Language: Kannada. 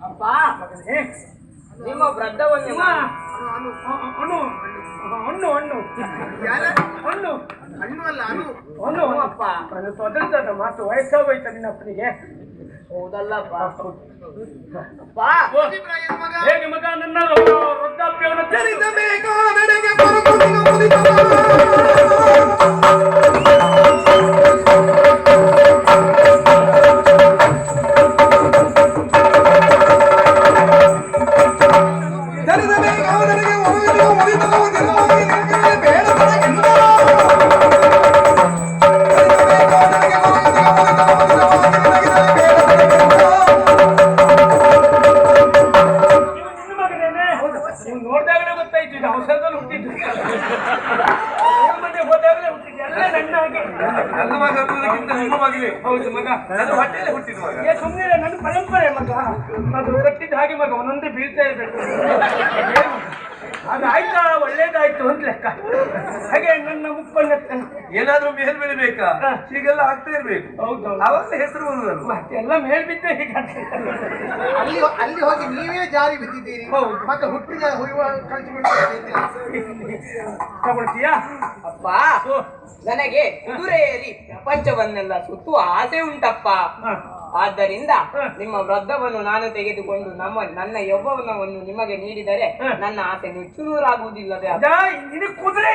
ಅಪ್ಪ ನಿಮ್ಮ ವೃದ್ಧವನ್ನು ಹಣ್ಣು ಹಣ್ಣು ಹಣ್ಣು ಹಣ್ಣು ಹಣ್ಣು ಅಲ್ಲ ಅನು. ಹಣ್ಣು ಅಪ್ಪ ತೊದಲ್ತದ ಮಾತು ವಯಸ್ಸಾಗೋಯ್ತ ನಿನ್ನ ಅಪ್ಪನಿಗೆ. ಹೌದಲ್ಲಪ್ಪ. ಅಪ್ಪ ಹೇಗೆ ಮಗ ನನ್ನ ವೃದ್ಧಾಪ್ಯವನ್ನು ಚರಿಸಬೇಕು ನನಗೆ ಬರುವುದಿಲ್ಲ ಮುದಿತವ. ನೋಡಿದಾಗಲೇ ಗೊತ್ತಾಯ್ತು ಇದು ಅವಸರದಲ್ಲಿ ಹುಟ್ಟಿದ್ದು. ಮನೆ ಹೋದಾಗಲೇ ಹುಟ್ಟಿದ್ದು ಎಲ್ಲ ನನ್ನ ಹಾಗೆ. ನನ್ನ ಮಗ ಅನ್ನೋದಕ್ಕಿಂತ ನಿಮ್ಮ ಮಗಲೇ. ಹೌದು ಮಗ, ನನ್ನ ಹೊಟ್ಟೆಯಲ್ಲಿ ಹುಟ್ಟಿದ ಮಗ. ಸುಮ್ಮನೆ ನನ್ನ ಪರಂಪರೆ ಮಗ. ಅದು ಕಟ್ಟಿದ ಹಾಗೆ ಮಗ ಒಂದೊಂದೇ ಬೀಳ್ತಾ ಇರ್ಬೇಕು. ಅದು ಆಯ್ತಾ ಒಳ್ಳೇದಾಯ್ತು ಅಂತ ಲೆಕ್ಕ. ಹಾಗೆ ನನ್ನ ಮುಪ್ಪನ್ನ ಏನಾದ್ರೂ ಮೇಲ್ ಬೆಳಿಬೇಕಾ? ಹೀಗೆಲ್ಲ ಆಗ್ತಾ ಇರ್ಬೇಕು. ಹೌದು ಅವಾಗ ಹೆಸರು ಬಂದದಲ್ಲ. ಮತ್ತೆಲ್ಲ ಮೇಲ್ಬಿದ್ದೆ ಹೀಗೆ ಅಲ್ಲಿ ಹೋಗಿ ನೀವೇ ಜಾರಿ ಬಿದ್ದಿದ್ದೀರಿ. ಮತ್ತೆ ಹುಟ್ಟಿದ ಹುಯ್ಯುವ ಕಳಿಸಿಕೊಂಡು ತಗೊಳ್ತೀಯಾ? ಅಪ್ಪ ನನಗೆ ಕುದುರೆಯೇರಿ ಪ್ರಪಂಚವನ್ನೆಲ್ಲ ಸುತ್ತುವ ಆಸೆ ಉಂಟಪ್ಪ. ಆದ್ದರಿಂದ ನಿಮ್ಮ ವೃದ್ಧವನ್ನು ನಾನು ತೆಗೆದುಕೊಂಡು ನನ್ನ ಯೌವನವನ್ನು ನಿಮಗೆ ನೀಡಿದರೆ ನನ್ನ ಆಸೆ ನುಚ್ಚುನೂರಾಗುವುದಿಲ್ಲವೇ? ಕುದುರೆ